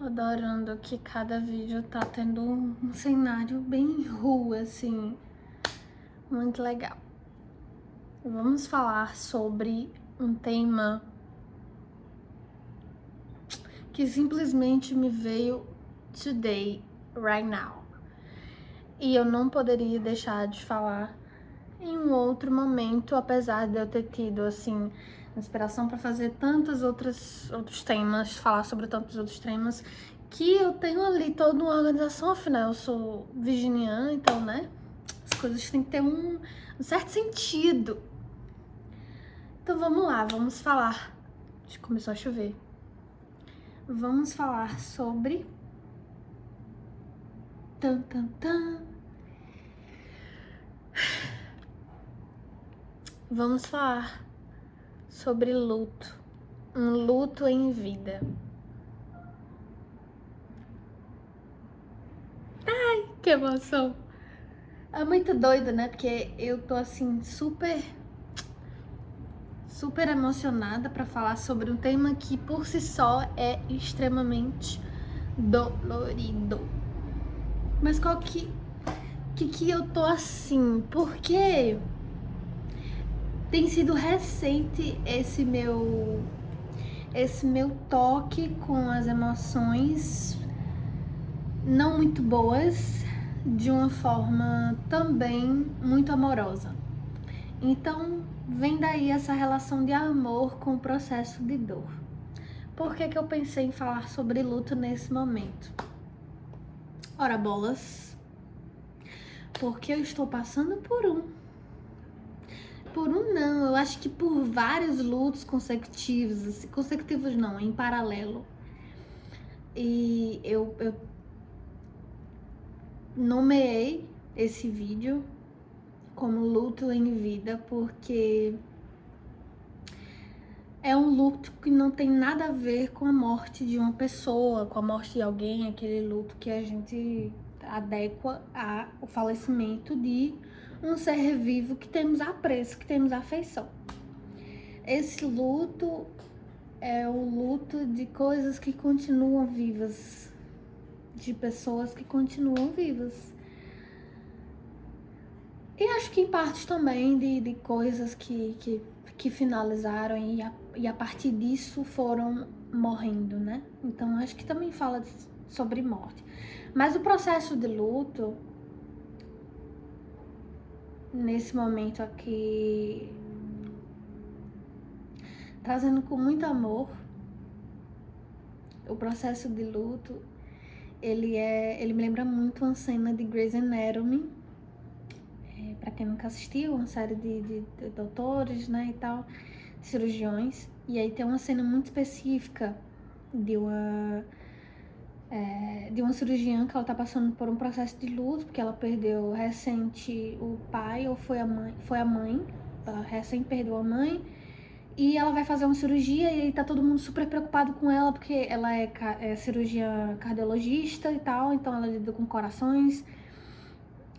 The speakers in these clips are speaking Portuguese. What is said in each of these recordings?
Tô adorando que cada vídeo tá tendo um cenário bem rua, assim, muito legal. Vamos falar sobre um tema que simplesmente me veio today, right now. E eu não poderia deixar de falar em um outro momento, apesar de eu ter tido, assim, inspiração para fazer outros temas, falar sobre tantos outros temas, que eu tenho ali toda uma organização, afinal, eu sou virginiana, então, né, as coisas têm que ter um certo sentido. Então vamos lá, vamos falar. Começou a chover. Vamos falar sobre... Tan, tan, tan. Vamos falar sobre luto. Um luto em vida. Ai, que emoção. É muito doido, né? Porque eu tô assim super emocionada pra falar sobre um tema que por si só é extremamente dolorido. Mas qual que eu tô assim? Porque tem sido recente esse meu toque com as emoções não muito boas, de uma forma também muito amorosa. Então, vem daí essa relação de amor com o processo de dor. Por que eu pensei em falar sobre luto nesse momento? Ora bolas, porque eu estou passando por não, eu acho que por vários lutos consecutivos, assim, consecutivos não, em paralelo. E eu nomeei esse vídeo como luto em vida, porque é um luto que não tem nada a ver com a morte de uma pessoa, com a morte de alguém, aquele luto que a gente adequa ao falecimento de um ser vivo que temos apreço, que temos afeição. Esse luto é o luto de coisas que continuam vivas, de pessoas que continuam vivas. E acho que em parte também de coisas que finalizaram e a partir disso foram morrendo, né? Então acho que também fala sobre morte. Mas o processo de luto, nesse momento aqui, trazendo com muito amor, o processo de luto, ele me lembra muito uma cena de Grey's Anatomy. Pra quem nunca assistiu, uma série de doutores, né, e tal, de cirurgiões. E aí tem uma cena muito específica de uma cirurgiã que ela tá passando por um processo de luto, porque ela perdeu recente o pai, ou foi a mãe, ela recém perdeu a mãe, e ela vai fazer uma cirurgia e aí tá todo mundo super preocupado com ela, porque ela é cirurgiã cardiologista e tal, então ela lida com corações.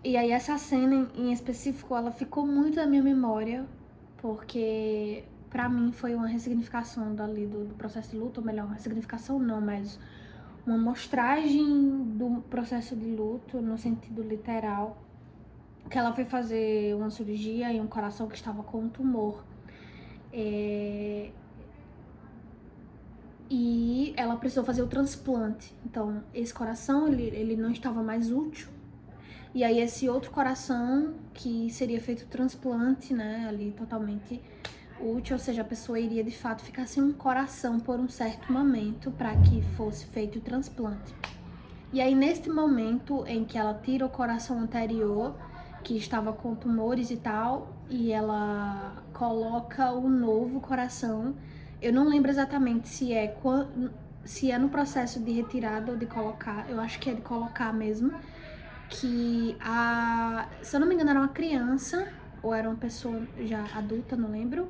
E aí essa cena em específico, ela ficou muito na minha memória, porque pra mim foi uma ressignificação dali do processo de luto, ou melhor, uma ressignificação não, mas uma mostragem do processo de luto no sentido literal, que ela foi fazer uma cirurgia em um coração que estava com um tumor. E ela precisou fazer o transplante. Então, esse coração, ele não estava mais útil. E aí esse outro coração, que seria feito o transplante, né, ali totalmente útil, ou seja, a pessoa iria de fato ficar sem um coração por um certo momento para que fosse feito o transplante. E aí neste momento em que ela tira o coração anterior, que estava com tumores e tal, e ela coloca o novo coração, eu não lembro exatamente se é no processo de retirada ou de colocar, eu acho que é de colocar mesmo, que se eu não me engano era uma criança, ou era uma pessoa já adulta, não lembro.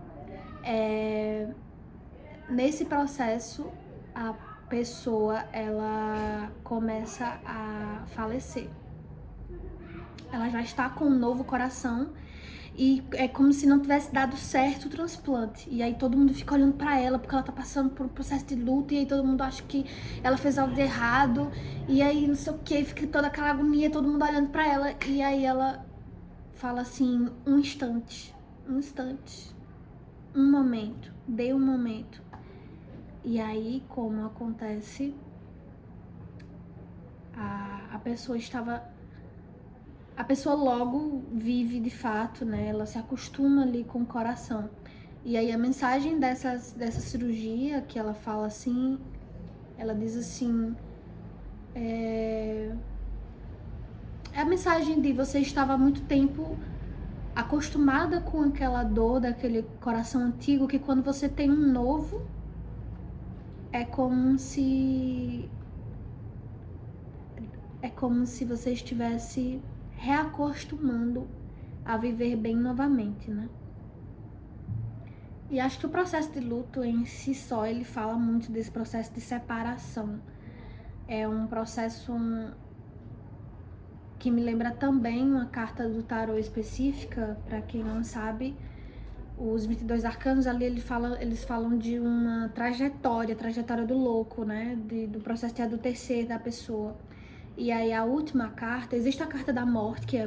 Nesse processo, a pessoa, ela começa a falecer. Ela já está com um novo coração, e é como se não tivesse dado certo o transplante. E aí todo mundo fica olhando pra ela, porque ela tá passando por um processo de luto, e aí todo mundo acha que ela fez algo de errado, e aí não sei o que, fica toda aquela agonia, todo mundo olhando pra ela, e aí ela fala assim, um instante, um momento, dê um momento. E aí, como acontece, a pessoa estava... A pessoa logo vive de fato, né? Ela se acostuma ali com o coração. E aí a mensagem dessa cirurgia, que ela fala assim, ela diz assim, é a mensagem de você estava há muito tempo acostumada com aquela dor daquele coração antigo, que quando você tem um novo, é como se você estivesse reacostumando a viver bem novamente, né? E acho que o processo de luto em si só, ele fala muito desse processo de separação. É um processo que me lembra também uma carta do tarô específica, para quem não sabe. Os 22 arcanos ali, eles falam de uma trajetória do louco, né? Do processo de adultecer da pessoa. E aí a última carta, existe a carta da morte, que é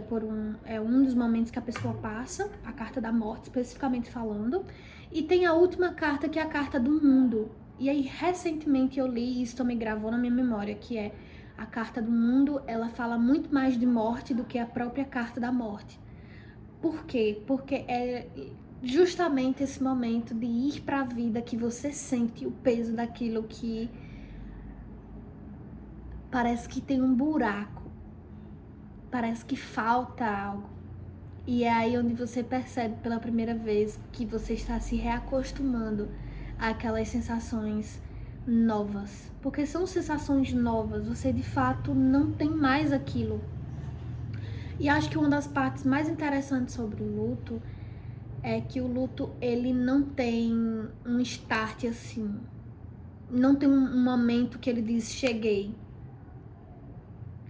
um dos momentos que a pessoa passa, a carta da morte especificamente falando, e tem a última carta, que é a carta do mundo. E aí recentemente eu li, e isso também gravou na minha memória, que é a carta do mundo, ela fala muito mais de morte do que a própria carta da morte. Por quê? Porque é justamente esse momento de ir para a vida que você sente o peso daquilo que parece que tem um buraco, parece que falta algo. E é aí onde você percebe pela primeira vez que você está se reacostumando àquelas sensações novas. Porque são sensações novas, você de fato não tem mais aquilo. E acho que uma das partes mais interessantes sobre o luto é que o luto, ele não tem um start assim. Não tem um momento que ele diz, cheguei.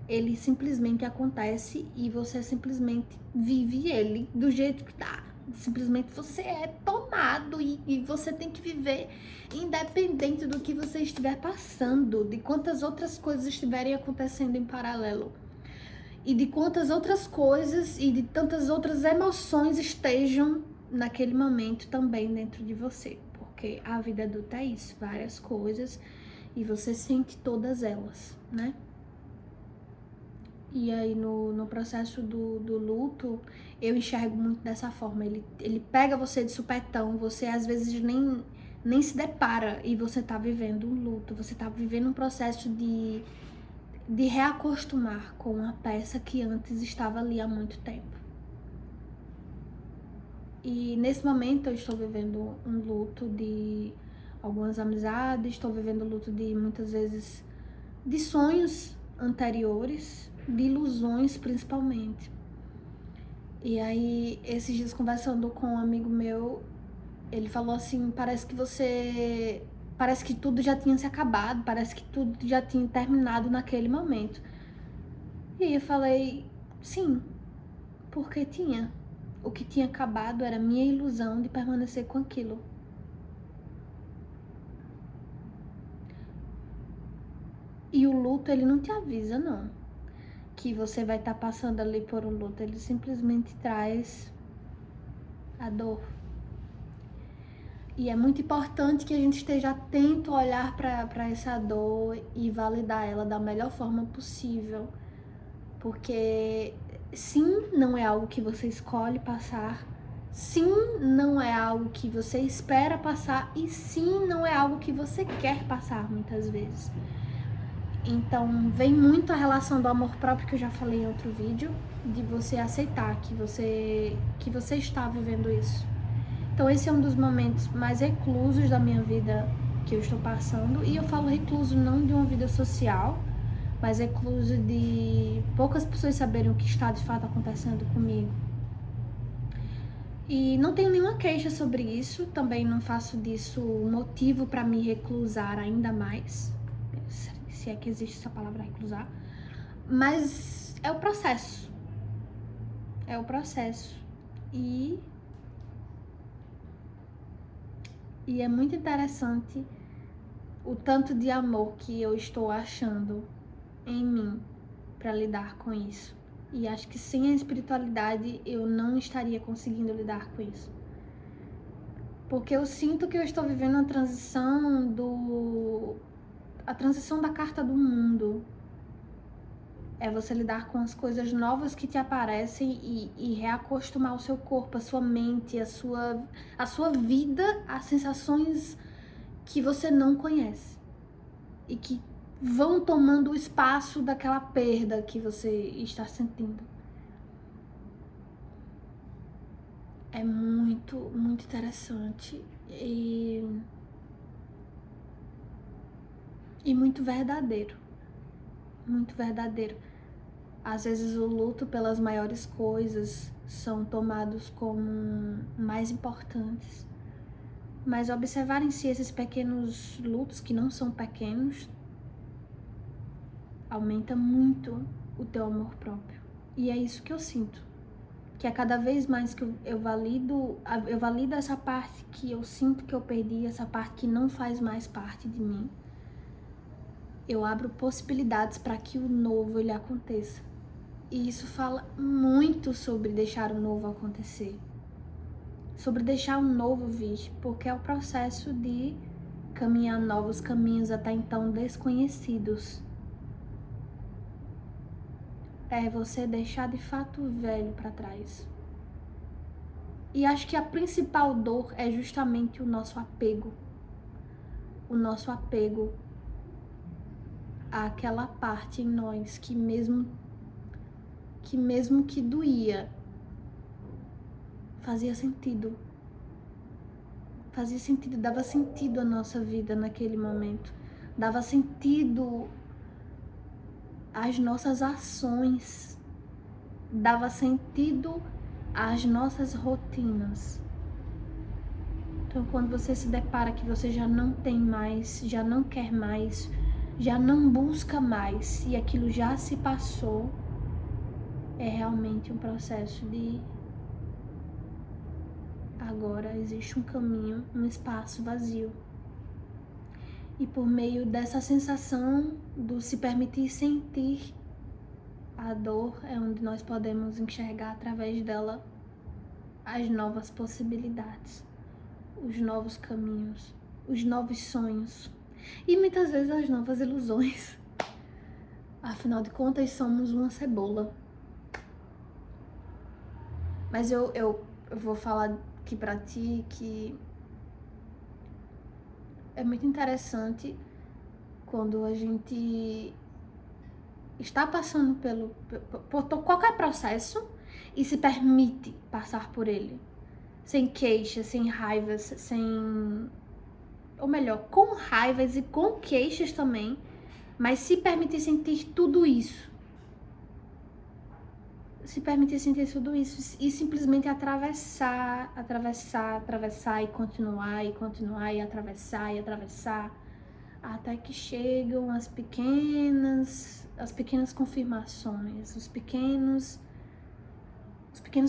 Ele simplesmente acontece e você simplesmente vive ele do jeito que tá. Simplesmente você é tomado e você tem que viver independente do que você estiver passando, de quantas outras coisas estiverem acontecendo em paralelo. E de quantas outras coisas e de tantas outras emoções estejam naquele momento também dentro de você. Porque a vida adulta é isso, várias coisas, e você sente todas elas, né? E aí no processo do luto, eu enxergo muito dessa forma. Ele pega você de supetão, você às vezes nem se depara e você tá vivendo um luto, você tá vivendo um processo de reacostumar com uma peça que antes estava ali há muito tempo. E nesse momento eu estou vivendo um luto de algumas amizades, estou vivendo luto de muitas vezes de sonhos anteriores, de ilusões principalmente. E aí, esses dias conversando com um amigo meu, ele falou assim, parece que tudo já tinha se acabado, parece que tudo já tinha terminado naquele momento. E aí eu falei, sim, porque tinha. O que tinha acabado era a minha ilusão de permanecer com aquilo. E o luto, ele não te avisa, não, que você vai estar passando ali por um luto. Ele simplesmente traz a dor. E é muito importante que a gente esteja atento a olhar para essa dor e validar ela da melhor forma possível. Porque sim, não é algo que você escolhe passar. Sim, não é algo que você espera passar. E sim, não é algo que você quer passar muitas vezes. Então, vem muito a relação do amor próprio, que eu já falei em outro vídeo, de você aceitar que você está vivendo isso. Então, esse é um dos momentos mais reclusos da minha vida que eu estou passando. E eu falo recluso não de uma vida social, mas recluso de poucas pessoas saberem o que está de fato acontecendo comigo. E não tenho nenhuma queixa sobre isso, também não faço disso motivo para me reclusar ainda mais, se é que existe essa palavra reclusar, mas é o processo. E é muito interessante o tanto de amor que eu estou achando em mim para lidar com isso. E acho que sem a espiritualidade eu não estaria conseguindo lidar com isso. Porque eu sinto que eu estou vivendo a transição da carta do mundo. É você lidar com as coisas novas que te aparecem e reacostumar o seu corpo, a sua mente, a sua vida a sensações que você não conhece. E que vão tomando o espaço daquela perda que você está sentindo. É muito, muito interessante e muito verdadeiro. Muito verdadeiro. Às vezes o luto pelas maiores coisas são tomados como mais importantes. Mas observar em si esses pequenos lutos, que não são pequenos, aumenta muito o teu amor próprio. E é isso que eu sinto. Que a cada vez mais que eu valido essa parte que eu sinto que eu perdi, essa parte que não faz mais parte de mim, eu abro possibilidades para que o novo ele aconteça. E isso fala muito sobre deixar o novo acontecer. Sobre deixar o novo vir, porque é o processo de caminhar novos caminhos até então desconhecidos. É você deixar de fato o velho para trás. E acho que a principal dor é justamente o nosso apego. O nosso apego àquela parte em nós que mesmo que doía, fazia sentido. Fazia sentido, dava sentido à nossa vida naquele momento. Dava sentido às nossas ações. Dava sentido às nossas rotinas. Então, quando você se depara que você já não tem mais, já não quer mais, já não busca mais e aquilo já se passou, é realmente um processo de agora existe um caminho, um espaço vazio. E por meio dessa sensação do se permitir sentir a dor é onde nós podemos enxergar através dela as novas possibilidades, os novos caminhos, os novos sonhos e muitas vezes as novas ilusões. Afinal de contas, somos uma cebola. Mas eu vou falar aqui pra ti que é muito interessante quando a gente está passando por qualquer processo e se permite passar por ele. Sem queixas, sem raivas, ou melhor, com raivas e com queixas também, mas se permitir sentir tudo isso. Se permitir sentir tudo isso e simplesmente atravessar e continuar e atravessar até que chegam as pequenas confirmações, os pequenos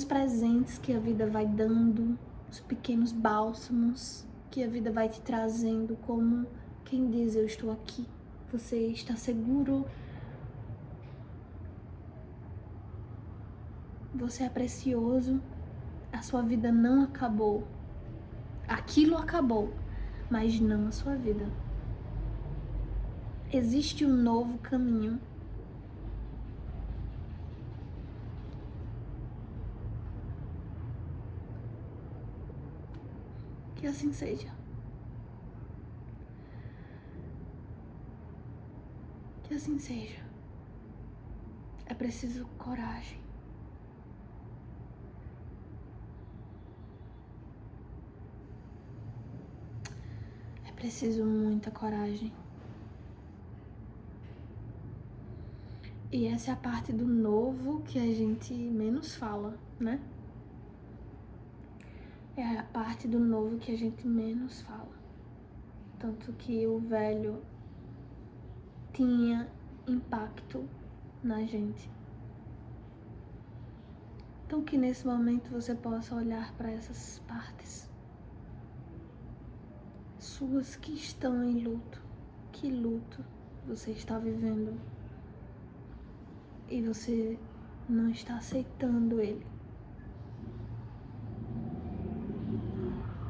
presentes que a vida vai dando, os pequenos bálsamos que a vida vai te trazendo, como quem diz: eu estou aqui, você está seguro, você é precioso, a sua vida não acabou, aquilo acabou, mas não a sua vida. Existe um novo caminho. Que assim seja. Que assim seja. É preciso coragem. É preciso muita coragem. E essa é a parte do novo que a gente menos fala, né? É a parte do novo que a gente menos fala. Tanto que o velho tinha impacto na gente. Então que nesse momento você possa olhar para essas partes suas que estão em luto. Que luto você está vivendo e você não está aceitando ele?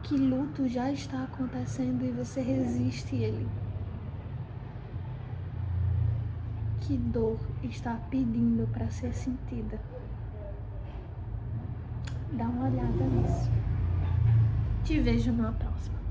Que luto já está acontecendo e você resiste ele? Que dor está pedindo para ser sentida? Dá uma olhada nisso. Te vejo numa próxima.